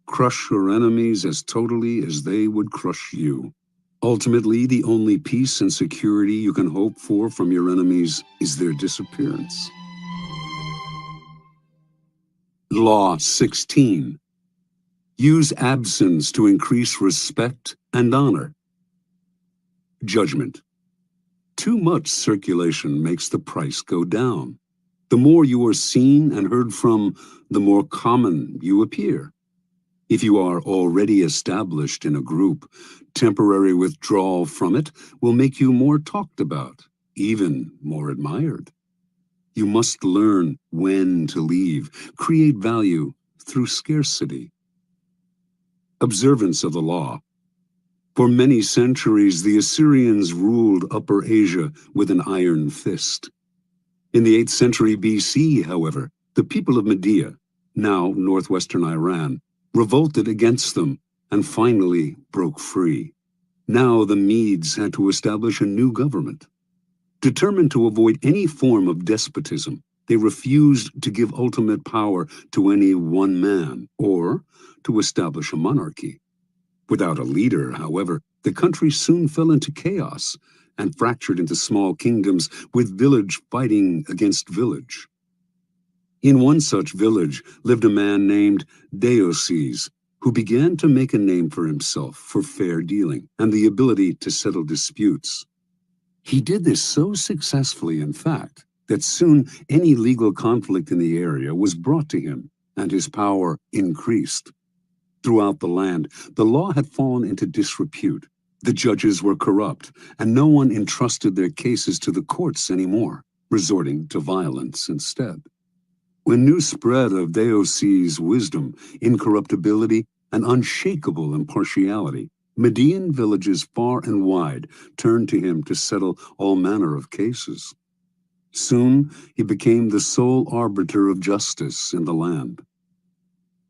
Crush your enemies as totally as they would crush you. Ultimately, the only peace and security you can hope for from your enemies is their disappearance. Law 16. Use absence to increase respect and honor. Judgment. Too much circulation makes the price go down. The more you are seen and heard from, the more common you appear. If you are already established in a group, temporary withdrawal from it will make you more talked about, even more admired. You must learn when to leave, create value through scarcity. Observance of the law. For many centuries, the Assyrians ruled Upper Asia with an iron fist. In the 8th century BC, however, the people of Media, now northwestern Iran, revolted against them and finally broke free. Now the Medes had to establish a new government. Determined to avoid any form of despotism, they refused to give ultimate power to any one man or to establish a monarchy. Without a leader, however, the country soon fell into chaos and fractured into small kingdoms with village fighting against village. In one such village lived a man named Deioces, who began to make a name for himself for fair dealing and the ability to settle disputes. He did this so successfully, in fact, that soon any legal conflict in the area was brought to him, and his power increased. Throughout the land, the law had fallen into disrepute. The judges were corrupt, and no one entrusted their cases to the courts anymore, resorting to violence instead. When news spread of Deioces' wisdom, incorruptibility, and unshakable impartiality, Median villages far and wide turned to him to settle all manner of cases. Soon, he became the sole arbiter of justice in the land.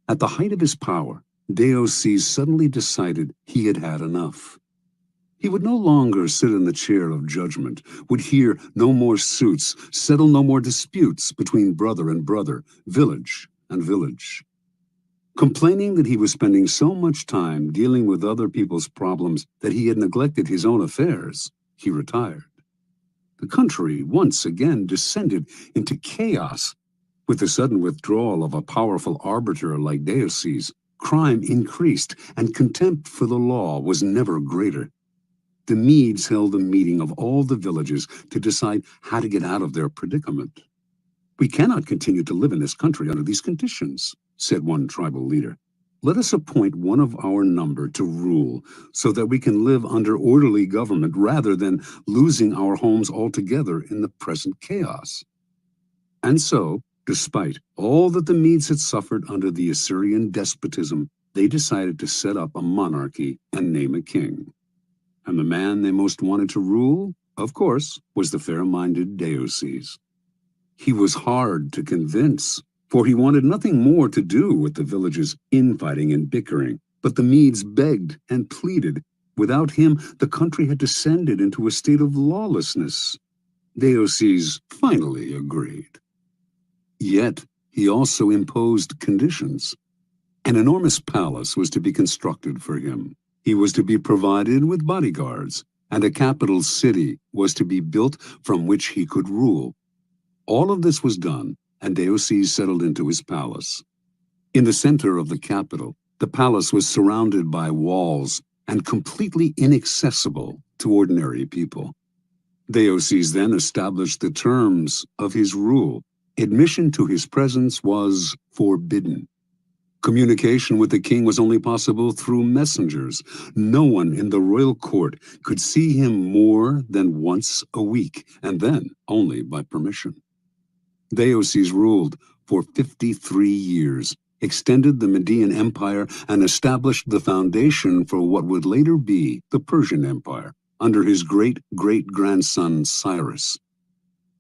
At the height of his power, Deioces suddenly decided he had had enough. He would no longer sit in the chair of judgment, would hear no more suits, settle no more disputes between brother and brother, village and village. Complaining that he was spending so much time dealing with other people's problems that he had neglected his own affairs, he retired. The country once again descended into chaos. With the sudden withdrawal of a powerful arbiter like Deioces, crime increased, and contempt for the law was never greater. The Medes held a meeting of all the villages to decide how to get out of their predicament. "We cannot continue to live in this country under these conditions," said one tribal leader. "Let us appoint one of our number to rule so that we can live under orderly government rather than losing our homes altogether in the present chaos." And so, despite all that the Medes had suffered under the Assyrian despotism, they decided to set up a monarchy and name a king. And the man they most wanted to rule, of course, was the fair-minded Deioces. He was hard to convince, for he wanted nothing more to do with the village's infighting and bickering. But the Medes begged and pleaded. Without him, the country had descended into a state of lawlessness. Deioces finally agreed. Yet, he also imposed conditions. An enormous palace was to be constructed for him. He was to be provided with bodyguards, and a capital city was to be built from which he could rule. All of this was done, and Deioces settled into his palace. In the center of the capital, the palace was surrounded by walls and completely inaccessible to ordinary people. Deioces then established the terms of his rule. Admission to his presence was forbidden. Communication with the king was only possible through messengers. No one in the royal court could see him more than once a week, and then only by permission. Deioces ruled for 53 years, extended the Median Empire, and established the foundation for what would later be the Persian Empire, under his great-great-grandson Cyrus.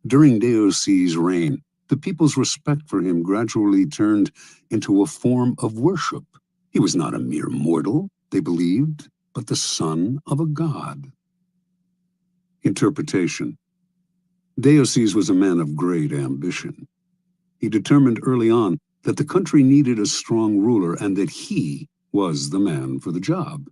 During Deioces' reign, the people's respect for him gradually turned into a form of worship. He was not a mere mortal, they believed, but the son of a god. Interpretation. Deioces was a man of great ambition. He determined early on that the country needed a strong ruler and that he was the man for the job.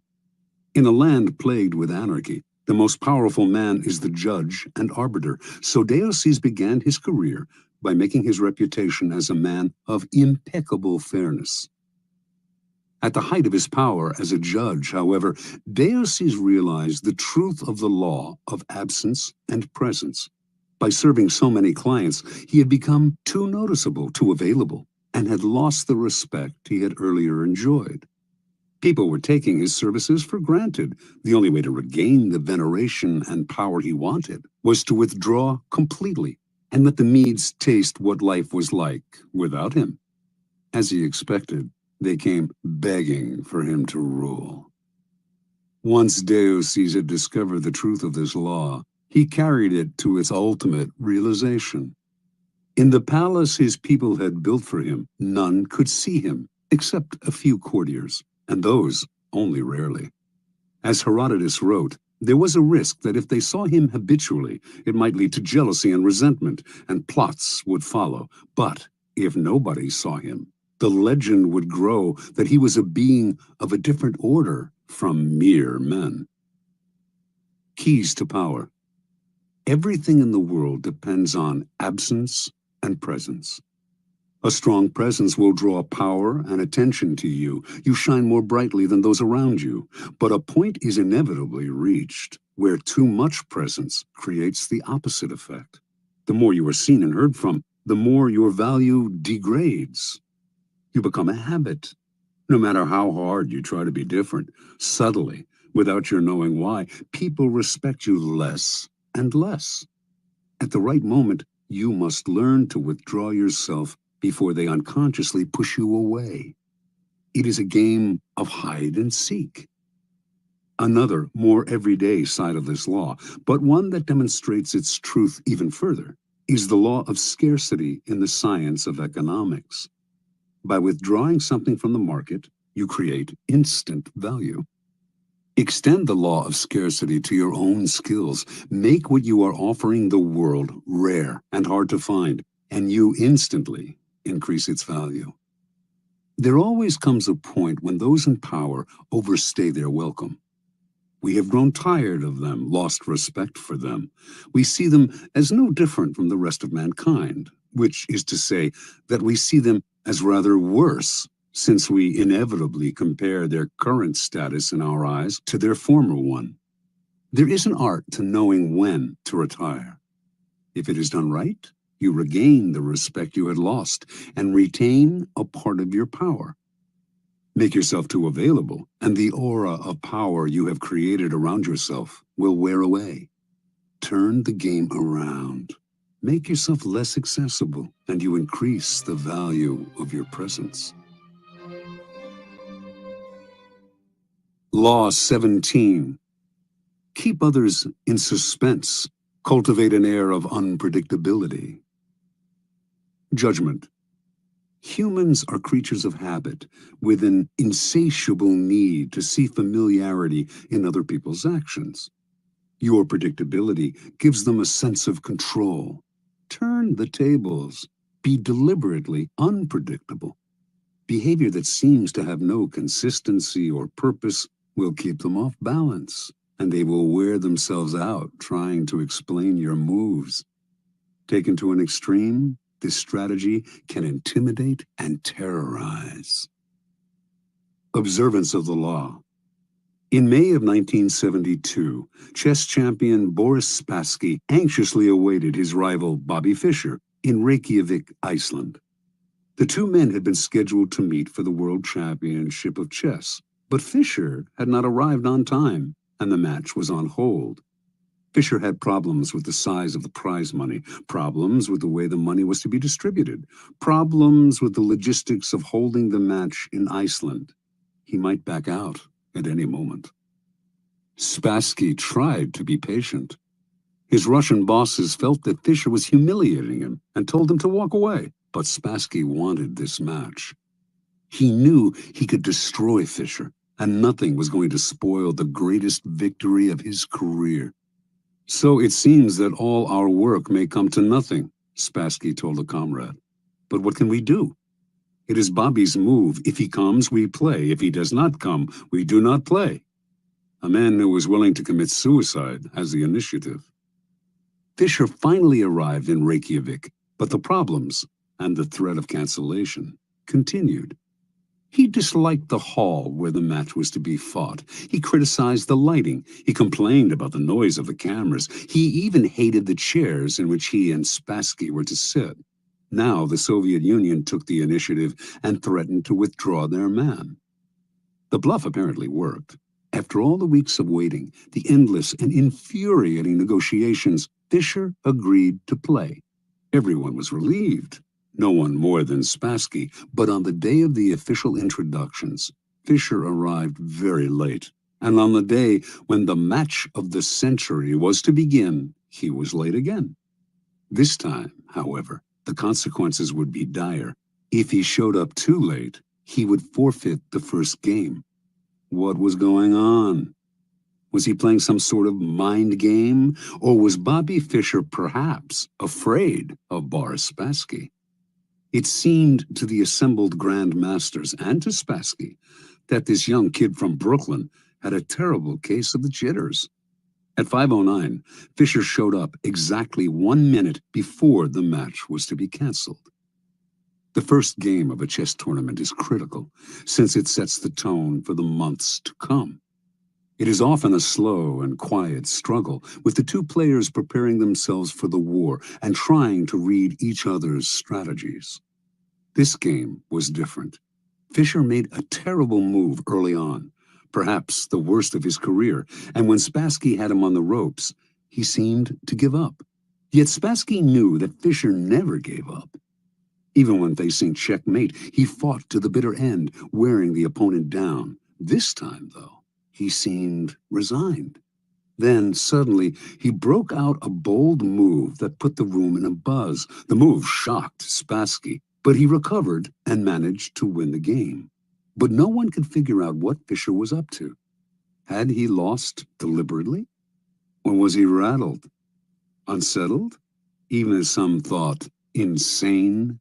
In a land plagued with anarchy, the most powerful man is the judge and arbiter, so Deoces began his career by making his reputation as a man of impeccable fairness. At the height of his power as a judge, however, Deoces realized the truth of the law of absence and presence. By serving so many clients, he had become too noticeable, too available, and had lost the respect he had earlier enjoyed. People were taking his services for granted. The only way to regain the veneration and power he wanted was to withdraw completely and let the Medes taste what life was like without him. As he expected, they came begging for him to rule. Once Deoces had discovered the truth of this law, he carried it to its ultimate realization. In the palace his people had built for him, none could see him, except a few courtiers, and those only rarely. As Herodotus wrote, there was a risk that if they saw him habitually, it might lead to jealousy and resentment, and plots would follow. But if nobody saw him, the legend would grow that he was a being of a different order from mere men. Keys to power. Everything in the world depends on absence and presence. A strong presence will draw power and attention to you. You shine more brightly than those around you. But a point is inevitably reached where too much presence creates the opposite effect. The more you are seen and heard from, the more your value degrades. You become a habit. No matter how hard you try to be different, subtly, without your knowing why, people respect you less and less. At the right moment, you must learn to withdraw yourself before they unconsciously push you away. It is a game of hide and seek. Another, more everyday side of this law, but one that demonstrates its truth even further, is the law of scarcity in the science of economics. By withdrawing something from the market, you create instant value. Extend the law of scarcity to your own skills. Make what you are offering the world rare and hard to find, and you instantly increase its value. There always comes a point when those in power overstay their welcome. We have grown tired of them, lost respect for them. We see them as no different from the rest of mankind, which is to say that we see them as rather worse, since we inevitably compare their current status in our eyes to their former one. There is an art to knowing when to retire. If it is done right, you regain the respect you had lost and retain a part of your power. Make yourself too available, and the aura of power you have created around yourself will wear away. Turn the game around. Make yourself less accessible, and you increase the value of your presence. Law 17. Keep others in suspense. Cultivate an air of unpredictability. Judgment. Humans are creatures of habit, with an insatiable need to see familiarity in other people's actions. Your predictability gives them a sense of control. Turn the tables. Be deliberately unpredictable. Behavior that seems to have no consistency or purpose will keep them off balance, and they will wear themselves out trying to explain your moves. Taken to an extreme, this strategy can intimidate and terrorize. Observance of the law. In May of 1972, chess champion Boris Spassky anxiously awaited his rival Bobby Fischer in Reykjavik, Iceland. The two men had been scheduled to meet for the World Championship of Chess, but Fischer had not arrived on time, and the match was on hold. Fischer had problems with the size of the prize money, problems with the way the money was to be distributed, problems with the logistics of holding the match in Iceland. He might back out at any moment. Spassky tried to be patient. His Russian bosses felt that Fischer was humiliating him and told him to walk away, but Spassky wanted this match. He knew he could destroy Fischer, and nothing was going to spoil the greatest victory of his career. So it seems that all our work may come to nothing, Spassky told a comrade. But what can we do? It is Bobby's move. If he comes, we play. If he does not come, we do not play. A man who was willing to commit suicide has the initiative. Fischer finally arrived in Reykjavik, but the problems and the threat of cancellation continued. He disliked the hall where the match was to be fought. He criticized the lighting. He complained about the noise of the cameras. He even hated the chairs in which he and Spassky were to sit. Now the Soviet Union took the initiative and threatened to withdraw their man. The bluff apparently worked. After all the weeks of waiting, the endless and infuriating negotiations, Fischer agreed to play. Everyone was relieved. No one more than Spassky, but on the day of the official introductions, Fischer arrived very late. And on the day when the match of the century was to begin, he was late again. This time, however, the consequences would be dire. If he showed up too late, he would forfeit the first game. What was going on? Was he playing some sort of mind game? Or was Bobby Fischer perhaps afraid of Boris Spassky? It seemed to the assembled Grand Masters and to Spassky that this young kid from Brooklyn had a terrible case of the jitters. At 5:09, Fischer showed up exactly 1 minute before the match was to be canceled. The first game of a chess tournament is critical, since it sets the tone for the months to come. It is often a slow and quiet struggle, with the two players preparing themselves for the war and trying to read each other's strategies. This game was different. Fischer made a terrible move early on, perhaps the worst of his career, and when Spassky had him on the ropes, he seemed to give up. Yet Spassky knew that Fischer never gave up. Even when facing checkmate, he fought to the bitter end, wearing the opponent down. This time, though, he seemed resigned. Then, suddenly, he broke out a bold move that put the room in a buzz. The move shocked Spassky, but he recovered and managed to win the game. But no one could figure out what Fischer was up to. Had he lost deliberately? Or was he rattled? Unsettled? Even as some thought, insane?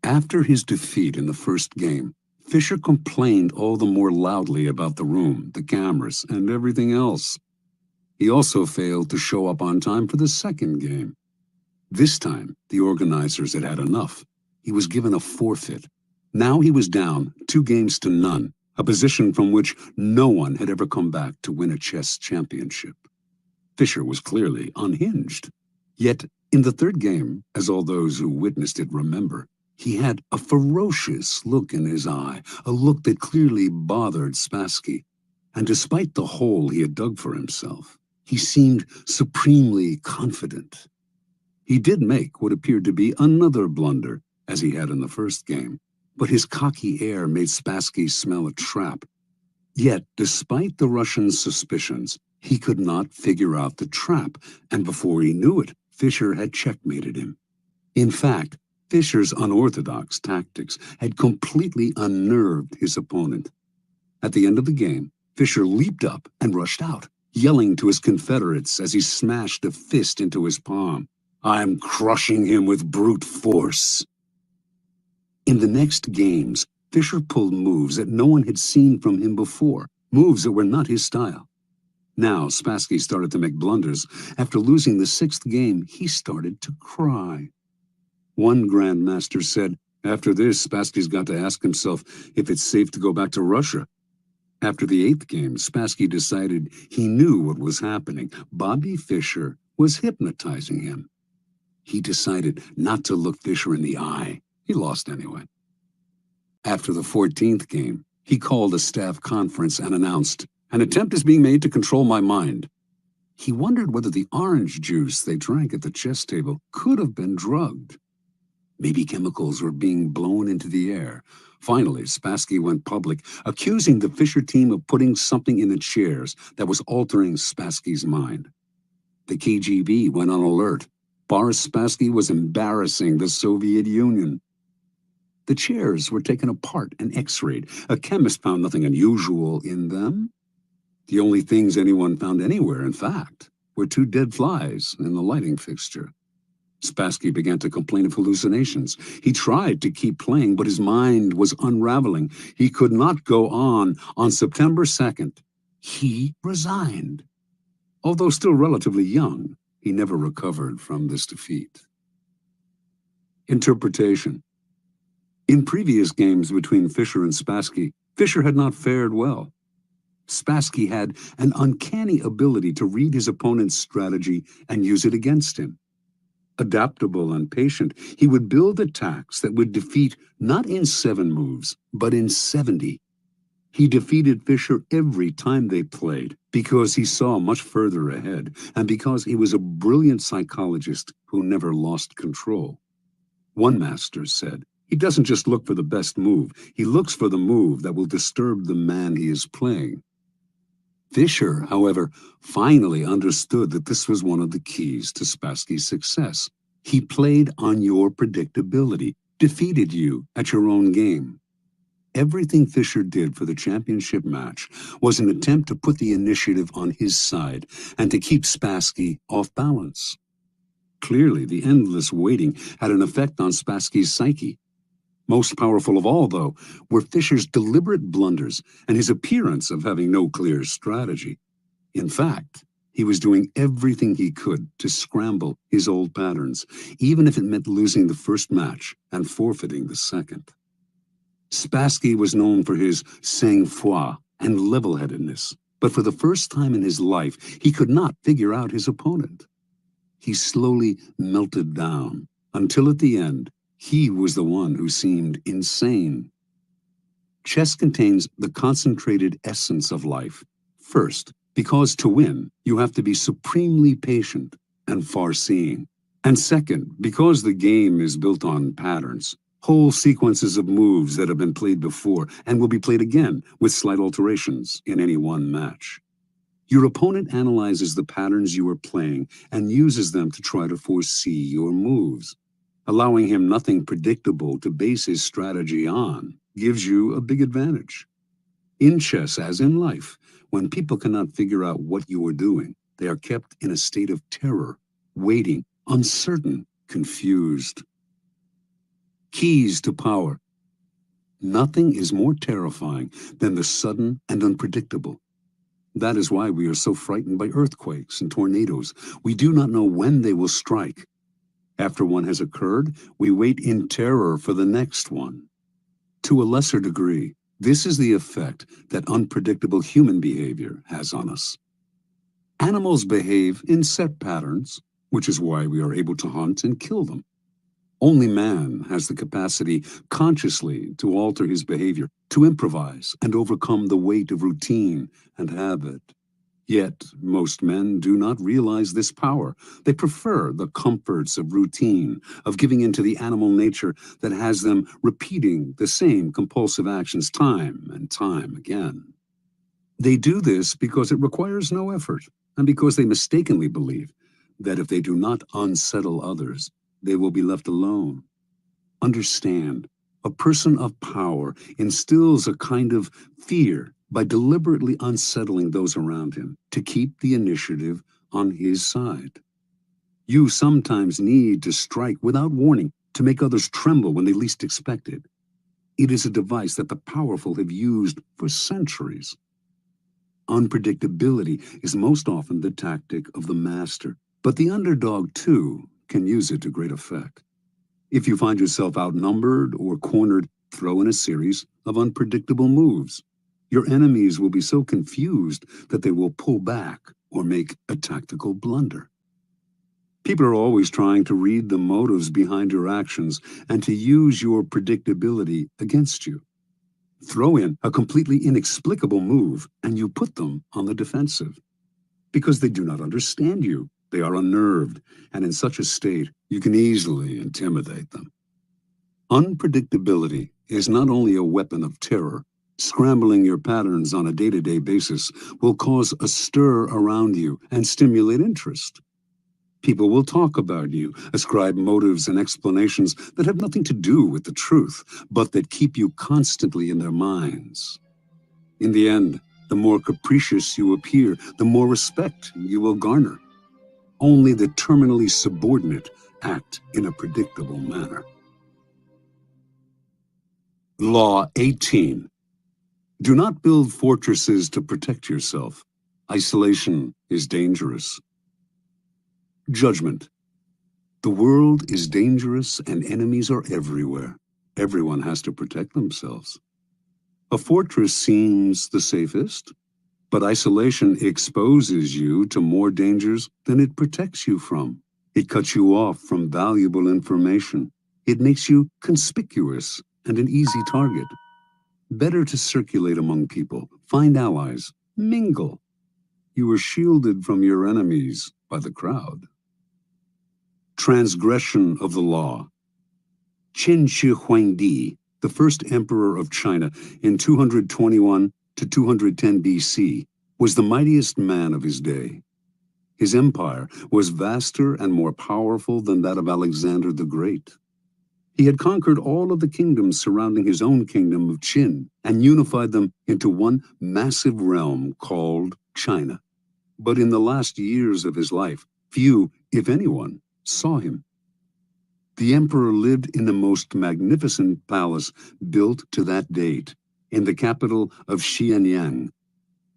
After his defeat in the first game, Fischer complained all the more loudly about the room, the cameras, and everything else. He also failed to show up on time for the second game. This time, the organizers had had enough. He was given a forfeit. Now he was down 2-0, a position from which no one had ever come back to win a chess championship. Fischer was clearly unhinged. Yet, in the third game, as all those who witnessed it remember, he had a ferocious look in his eye, a look that clearly bothered Spassky. And despite the hole he had dug for himself, he seemed supremely confident. He did make what appeared to be another blunder, as he had in the first game, but his cocky air made Spassky smell a trap. Yet, despite the Russian's suspicions, he could not figure out the trap, and before he knew it, Fischer had checkmated him. In fact, Fischer's unorthodox tactics had completely unnerved his opponent. At the end of the game, Fischer leaped up and rushed out, yelling to his confederates as he smashed a fist into his palm, "I'm crushing him with brute force." In the next games, Fischer pulled moves that no one had seen from him before, moves that were not his style. Now Spassky started to make blunders. After losing the 6th game, he started to cry. One grandmaster said, "After this, Spassky's got to ask himself if it's safe to go back to Russia." After the 8th game, Spassky decided he knew what was happening. Bobby Fischer was hypnotizing him. He decided not to look Fischer in the eye. He lost anyway. After the 14th game, he called a staff conference and announced, "An attempt is being made to control my mind." He wondered whether the orange juice they drank at the chess table could have been drugged. Maybe chemicals were being blown into the air. Finally, Spassky went public, accusing the Fischer team of putting something in the chairs that was altering Spassky's mind. The KGB went on alert. Boris Spassky was embarrassing the Soviet Union. The chairs were taken apart and x-rayed. A chemist found nothing unusual in them. The only things anyone found anywhere, in fact, were 2 dead flies in the lighting fixture. Spassky began to complain of hallucinations. He tried to keep playing, but his mind was unraveling. He could not go on. On September 2nd, he resigned. Although still relatively young, he never recovered from this defeat. Interpretation. In previous games between Fischer and Spassky, Fischer had not fared well. Spassky had an uncanny ability to read his opponent's strategy and use it against him. Adaptable and patient, he would build attacks that would defeat not in 7 moves, but in 70. He defeated Fischer every time they played because he saw much further ahead and because he was a brilliant psychologist who never lost control. One master said, "He doesn't just look for the best move, he looks for the move that will disturb the man he is playing." Fischer, however, finally understood that this was one of the keys to Spassky's success. He played on your predictability, defeated you at your own game. Everything Fischer did for the championship match was an attempt to put the initiative on his side and to keep Spassky off balance. Clearly, the endless waiting had an effect on Spassky's psyche. Most powerful of all, though, were Fischer's deliberate blunders and his appearance of having no clear strategy. In fact, he was doing everything he could to scramble his old patterns, even if it meant losing the first match and forfeiting the second. Spassky was known for his sang-froid and level-headedness, but for the first time in his life, he could not figure out his opponent. He slowly melted down, until at the end, he was the one who seemed insane. Chess contains the concentrated essence of life. First, because to win, you have to be supremely patient and far-seeing. And second, because the game is built on patterns, whole sequences of moves that have been played before and will be played again with slight alterations in any one match. Your opponent analyzes the patterns you are playing and uses them to try to foresee your moves. Allowing him nothing predictable to base his strategy on gives you a big advantage. In chess, as in life, when people cannot figure out what you are doing, they are kept in a state of terror, waiting, uncertain, confused. Keys to power. Nothing is more terrifying than the sudden and unpredictable. That is why we are so frightened by earthquakes and tornadoes. We do not know when they will strike. After one has occurred, we wait in terror for the next one. To a lesser degree, this is the effect that unpredictable human behavior has on us. Animals behave in set patterns, which is why we are able to hunt and kill them. Only man has the capacity consciously to alter his behavior, to improvise and overcome the weight of routine and habit. Yet, most men do not realize this power. They prefer the comforts of routine, of giving in to the animal nature that has them repeating the same compulsive actions time and time again. They do this because it requires no effort, and because they mistakenly believe that if they do not unsettle others, they will be left alone. Understand, a person of power instills a kind of fear by deliberately unsettling those around him to keep the initiative on his side. You sometimes need to strike without warning to make others tremble when they least expect it. It is a device that the powerful have used for centuries. Unpredictability is most often the tactic of the master, but the underdog, too, can use it to great effect. If you find yourself outnumbered or cornered, throw in a series of unpredictable moves. Your enemies will be so confused that they will pull back or make a tactical blunder. People are always trying to read the motives behind your actions and to use your predictability against you. Throw in a completely inexplicable move and you put them on the defensive. Because they do not understand you, they are unnerved, and in such a state, you can easily intimidate them. Unpredictability is not only a weapon of terror. Scrambling your patterns on a day-to-day basis will cause a stir around you and stimulate interest. People will talk about you, ascribe motives and explanations that have nothing to do with the truth, but that keep you constantly in their minds. In the end, the more capricious you appear, the more respect you will garner. Only the terminally subordinate act in a predictable manner. Law 18. Do not build fortresses to protect yourself. Isolation is dangerous. Judgment. The world is dangerous and enemies are everywhere. Everyone has to protect themselves. A fortress seems the safest, but isolation exposes you to more dangers than it protects you from. It cuts you off from valuable information. It makes you conspicuous and an easy target. Better to circulate among people, find allies, mingle. You are shielded from your enemies by the crowd. Transgression of the law. Qin Shi Huangdi, the first emperor of China in 221 to 210 BC, was the mightiest man of his day. His empire was vaster and more powerful than that of Alexander the Great. He had conquered all of the kingdoms surrounding his own kingdom of Qin and unified them into one massive realm called China. But in the last years of his life, few, if anyone, saw him. The emperor lived in the most magnificent palace built to that date, in the capital of Xianyang.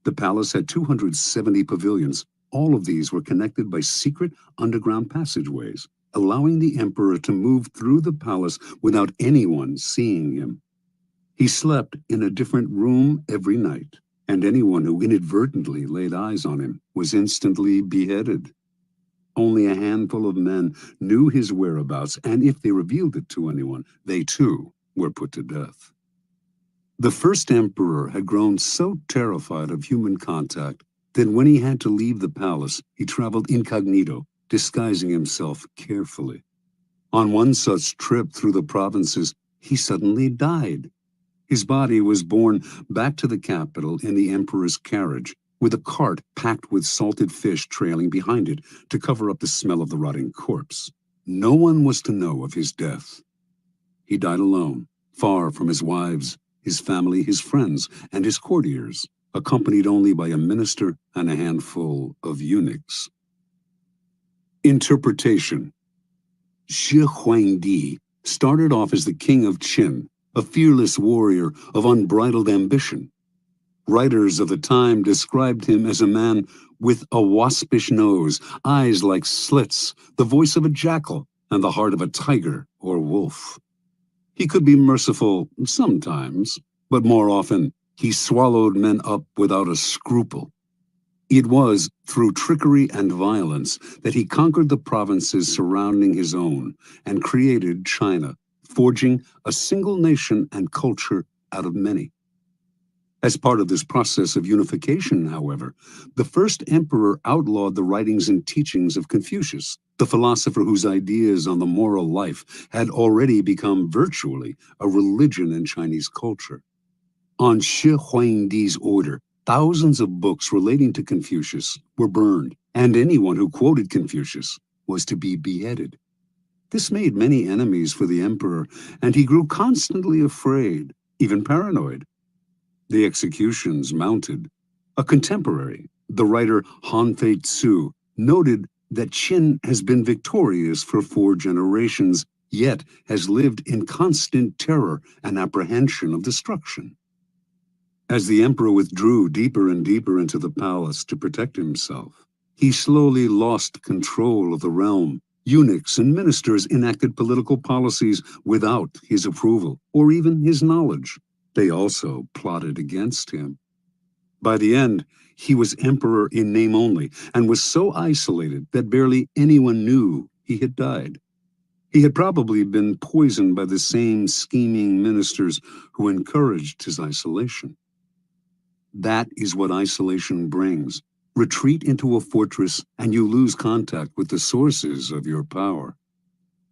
The palace had 270 pavilions. All of these were connected by secret underground passageways, allowing the emperor to move through the palace without anyone seeing him. He slept in a different room every night, and anyone who inadvertently laid eyes on him was instantly beheaded. Only a handful of men knew his whereabouts, and if they revealed it to anyone, they too were put to death. The first emperor had grown so terrified of human contact that when he had to leave the palace, he traveled incognito, disguising himself carefully. On one such trip through the provinces, he suddenly died. His body was borne back to the capital in the emperor's carriage, with a cart packed with salted fish trailing behind it to cover up the smell of the rotting corpse. No one was to know of his death. He died alone, far from his wives, his family, his friends, and his courtiers, accompanied only by a minister and a handful of eunuchs. Interpretation. Shi Huangdi started off as the king of Qin, a fearless warrior of unbridled ambition. Writers of the time described him as a man with a waspish nose, eyes like slits, the voice of a jackal, and the heart of a tiger or wolf. He could be merciful sometimes, but more often he swallowed men up without a scruple. It was through trickery and violence that he conquered the provinces surrounding his own and created China, forging a single nation and culture out of many. As part of this process of unification, however, the first emperor outlawed the writings and teachings of Confucius, the philosopher whose ideas on the moral life had already become virtually a religion in Chinese culture. On Shi Huangdi's order, thousands of books relating to Confucius were burned, and anyone who quoted Confucius was to be beheaded. This made many enemies for the emperor, and he grew constantly afraid, even paranoid. The executions mounted. A contemporary, the writer Han Fei Tzu, noted that Qin has been victorious for 4 generations, yet has lived in constant terror and apprehension of destruction. As the emperor withdrew deeper and deeper into the palace to protect himself, he slowly lost control of the realm. Eunuchs and ministers enacted political policies without his approval or even his knowledge. They also plotted against him. By the end, he was emperor in name only and was so isolated that barely anyone knew he had died. He had probably been poisoned by the same scheming ministers who encouraged his isolation. That is what isolation brings. Retreat into a fortress and you lose contact with the sources of your power.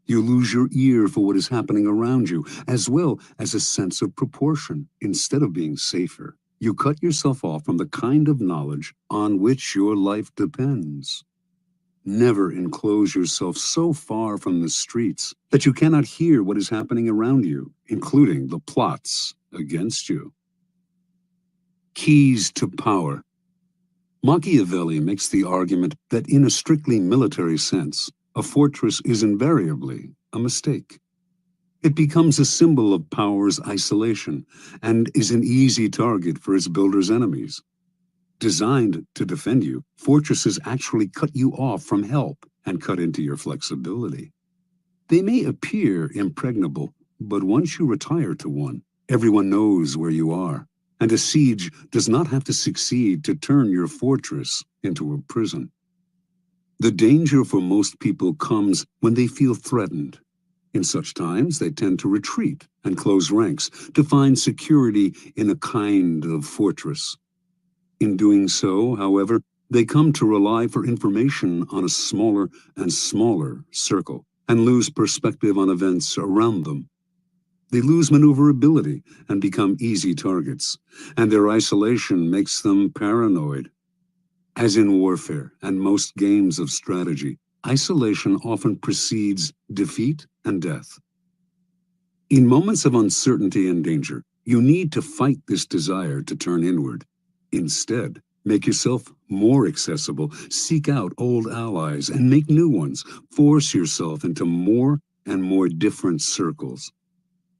You lose your ear for what is happening around you, as well as a sense of proportion. Instead of being safer, you cut yourself off from the kind of knowledge on which your life depends. Never enclose yourself so far from the streets that you cannot hear what is happening around you, including the plots against you. Keys to power. Machiavelli makes the argument that in a strictly military sense, a fortress is invariably a mistake. It becomes a symbol of power's isolation and is an easy target for its builder's enemies. Designed to defend you, fortresses actually cut you off from help and cut into your flexibility. They may appear impregnable, but once you retire to one, everyone knows where you are, and a siege does not have to succeed to turn your fortress into a prison. The danger for most people comes when they feel threatened. In such times, they tend to retreat and close ranks to find security in a kind of fortress. In doing so, however, they come to rely for information on a smaller and smaller circle and lose perspective on events around them. They lose maneuverability and become easy targets, and their isolation makes them paranoid. As in warfare and most games of strategy, isolation often precedes defeat and death. In moments of uncertainty and danger, you need to fight this desire to turn inward. Instead, make yourself more accessible, seek out old allies, and make new ones. Force yourself into more and more different circles.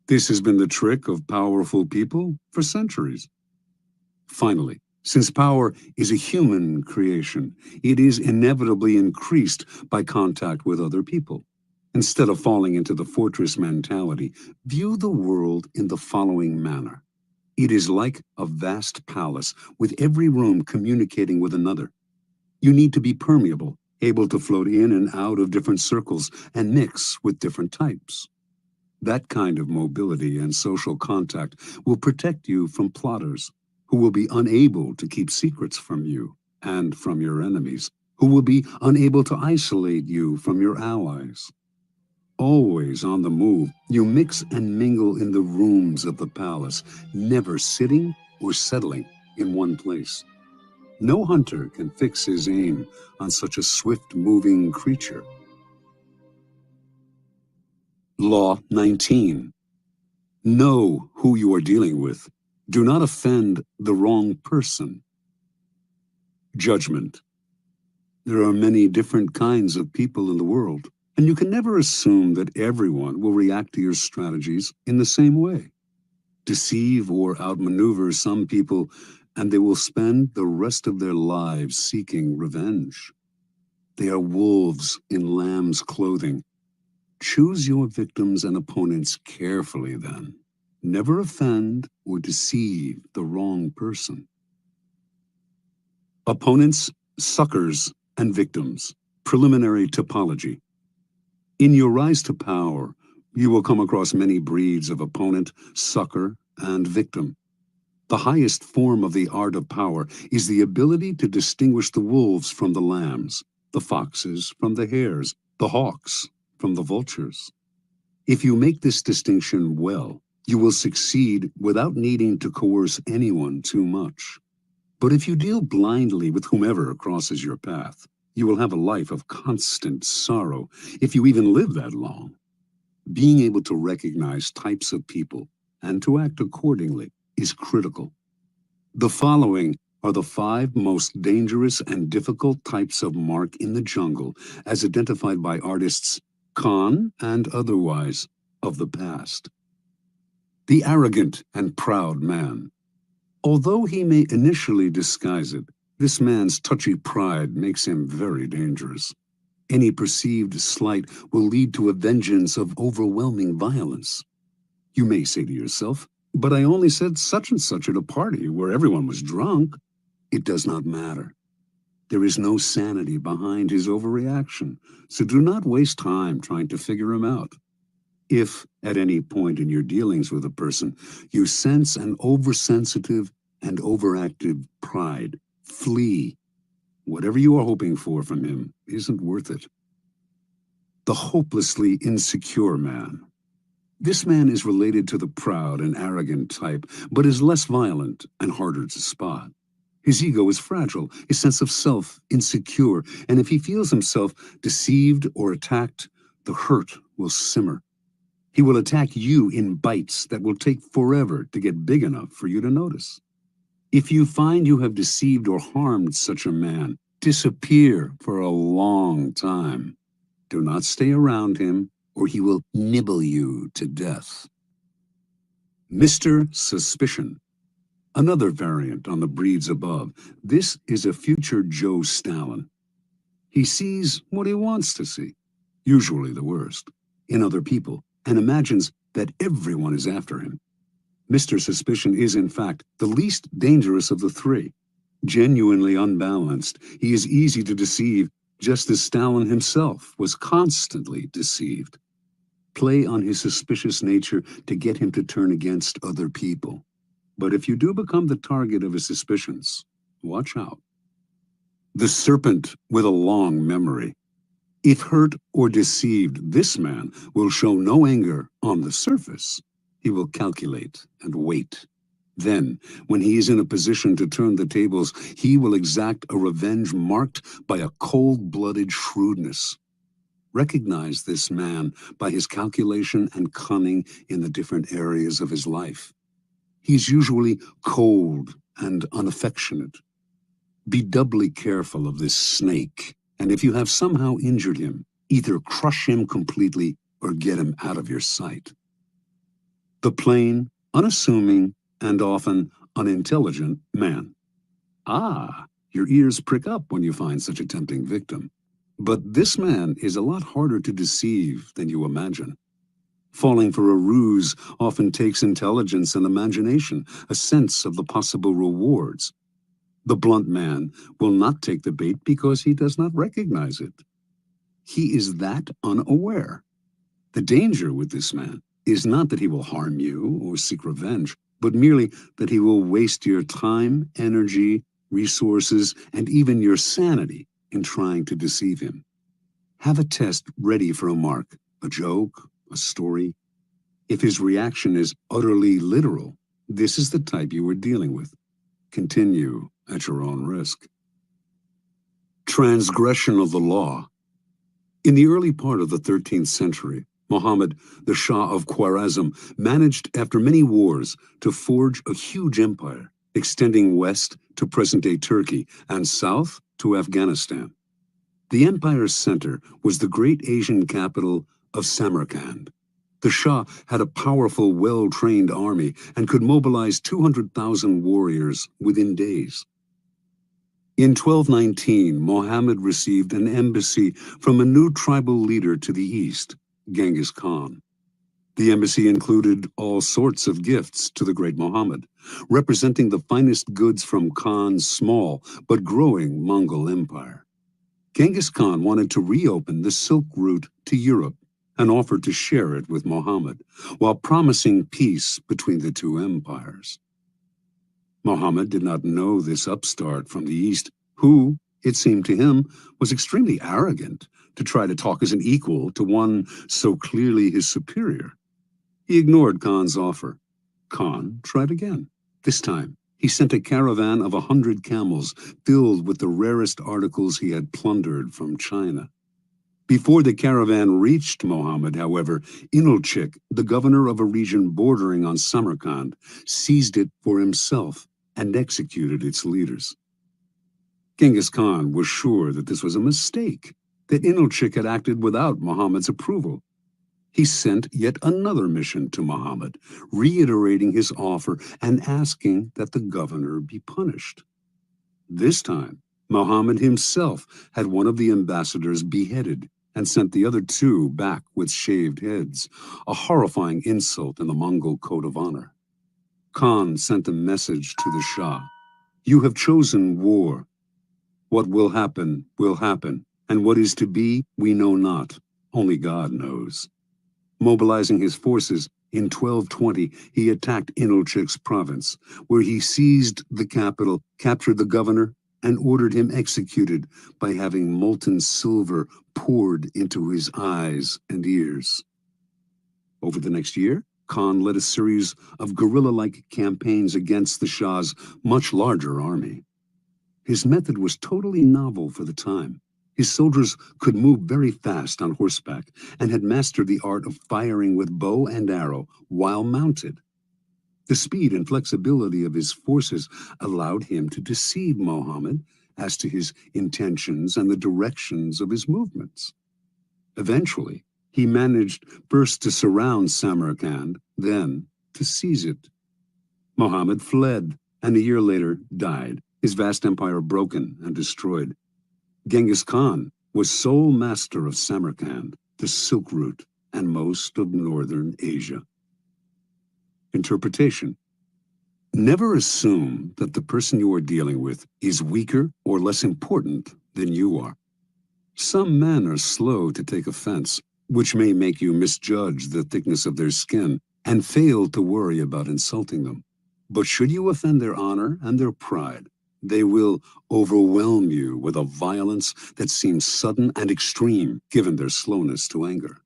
This has been the trick of powerful people for centuries. Finally, since power is a human creation, it is inevitably increased by contact with other people. Instead of falling into the fortress mentality, view the world in the following manner. It is like a vast palace, with every room communicating with another. You need to be permeable, able to float in and out of different circles and mix with different types. That kind of mobility and social contact will protect you from plotters, who will be unable to keep secrets from you and from your enemies, who will be unable to isolate you from your allies. Always on the move, you mix and mingle in the rooms of the palace, never sitting or settling in one place. No hunter can fix his aim on such a swift-moving creature. Law 19. Know who you are dealing with. Do not offend the wrong person. Judgment. There are many different kinds of people in the world, and you can never assume that everyone will react to your strategies in the same way. Deceive or outmaneuver some people, and they will spend the rest of their lives seeking revenge. They are wolves in lamb's clothing. Choose your victims and opponents carefully then. Never offend or deceive the wrong person. Opponents, suckers, and victims. Preliminary topology. In your rise to power, you will come across many breeds of opponent, sucker, and victim. The highest form of the art of power is the ability to distinguish the wolves from the lambs, the foxes from the hares, the hawks from the vultures. If you make this distinction well, you will succeed without needing to coerce anyone too much. But if you deal blindly with whomever crosses your path, you will have a life of constant sorrow, if you even live that long. Being able to recognize types of people and to act accordingly is critical. The following are the 5 most dangerous and difficult types of mark in the jungle, as identified by artists, con and otherwise, of the past. The arrogant and proud man. Although he may initially disguise it, this man's touchy pride makes him very dangerous. Any perceived slight will lead to a vengeance of overwhelming violence. You may say to yourself, "But I only said such and such at a party where everyone was drunk." It does not matter. There is no sanity behind his overreaction, so do not waste time trying to figure him out. If, at any point in your dealings with a person, you sense an oversensitive and overactive pride, flee. Whatever you are hoping for from him isn't worth it. The hopelessly insecure man. This man is related to the proud and arrogant type, but is less violent and harder to spot. His ego is fragile, his sense of self insecure, and if he feels himself deceived or attacked, the hurt will simmer. He will attack you in bites that will take forever to get big enough for you to notice. If you find you have deceived or harmed such a man, disappear for a long time. Do not stay around him, or he will nibble you to death. Mr. Suspicion. Another variant on the breeds above. This is a future Joe Stalin. He sees what he wants to see, usually the worst, in other people, and imagines that everyone is after him. Mr. Suspicion is, in fact, the least dangerous of the three. Genuinely unbalanced, he is easy to deceive, just as Stalin himself was constantly deceived. Play on his suspicious nature to get him to turn against other people. But if you do become the target of his suspicions, watch out. The serpent with a long memory. If hurt or deceived, this man will show no anger on the surface. He will calculate and wait. Then, when he is in a position to turn the tables, he will exact a revenge marked by a cold-blooded shrewdness. Recognize this man by his calculation and cunning in the different areas of his life. He's usually cold and unaffectionate. Be doubly careful of this snake, and if you have somehow injured him, either crush him completely or get him out of your sight. The plain, unassuming, and often unintelligent man. Ah, your ears prick up when you find such a tempting victim. But this man is a lot harder to deceive than you imagine. Falling for a ruse often takes intelligence and imagination, a sense of the possible rewards. The blunt man will not take the bait because he does not recognize it. He is that unaware. The danger with this man is not that he will harm you or seek revenge, but merely that he will waste your time, energy, resources, and even your sanity in trying to deceive him. Have a test ready for a mark, a joke, a story. If his reaction is utterly literal, this is the type you are dealing with. Continue at your own risk. Transgression of the law. In the early part of the 13th century, Muhammad, the Shah of Khwarezm, managed, after many wars, to forge a huge empire, extending west to present-day Turkey and south to Afghanistan. The empire's center was the great Asian capital of Samarkand. The Shah had a powerful, well-trained army and could mobilize 200,000 warriors within days. In 1219, Muhammad received an embassy from a new tribal leader to the east, Genghis Khan. The embassy included all sorts of gifts to the great Muhammad, representing the finest goods from Khan's small but growing Mongol empire. Genghis Khan wanted to reopen the Silk Route to Europe and offered to share it with Muhammad, while promising peace between the two empires. Muhammad did not know this upstart from the East, who, it seemed to him, was extremely arrogant to try to talk as an equal to one so clearly his superior. He ignored Khan's offer. Khan tried again. This time, he sent a caravan of 100 camels filled with the rarest articles he had plundered from China. Before the caravan reached Muhammad, however, Inalchik, the governor of a region bordering on Samarkand, seized it for himself and executed its leaders. Genghis Khan was sure that this was a mistake, that Inalchik had acted without Muhammad's approval. He sent yet another mission to Muhammad, reiterating his offer and asking that the governor be punished. This time, Muhammad himself had one of the ambassadors beheaded and sent the other two back with shaved heads, a horrifying insult in the Mongol code of honor. Khan sent a message to the Shah. You have chosen war. What will happen, and what is to be, we know not. Only God knows. Mobilizing his forces, in 1220, he attacked Inalchik's province, where he seized the capital, captured the governor, and ordered him executed by having molten silver poured into his eyes and ears. Over the next year, Khan led a series of guerrilla-like campaigns against the Shah's much larger army. His method was totally novel for the time. His soldiers could move very fast on horseback and had mastered the art of firing with bow and arrow while mounted. The speed and flexibility of his forces allowed him to deceive Muhammad as to his intentions and the directions of his movements. Eventually, he managed first to surround Samarkand, then to seize it. Muhammad fled, and a year later died, his vast empire broken and destroyed. Genghis Khan was sole master of Samarkand, the Silk Route, and most of northern Asia. Interpretation. Never assume that the person you are dealing with is weaker or less important than you are. Some men are slow to take offense, which may make you misjudge the thickness of their skin and fail to worry about insulting them. But should you offend their honor and their pride, they will overwhelm you with a violence that seems sudden and extreme given their slowness to anger.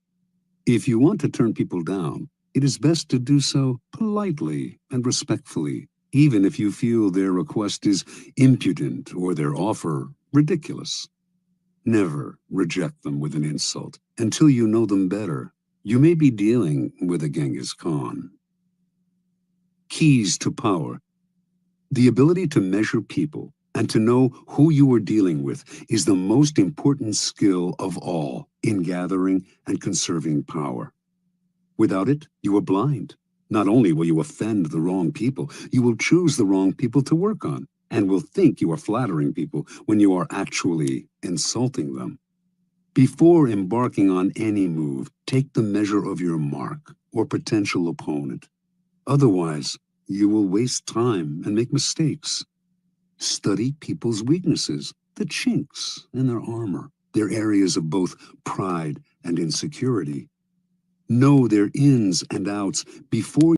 If you want to turn people down, it is best to do so politely and respectfully, even if you feel their request is impudent or their offer ridiculous. Never reject them with an insult until you know them better. You may be dealing with a Genghis Khan. Keys to power. The ability to measure people and to know who you are dealing with is the most important skill of all in gathering and conserving power. Without it, you are blind. Not only will you offend the wrong people, you will choose the wrong people to work on and will think you are flattering people when you are actually insulting them. Before embarking on any move, take the measure of your mark or potential opponent. Otherwise, you will waste time and make mistakes. Study people's weaknesses, the chinks in their armor, their areas of both pride and insecurity. Know their ins and outs before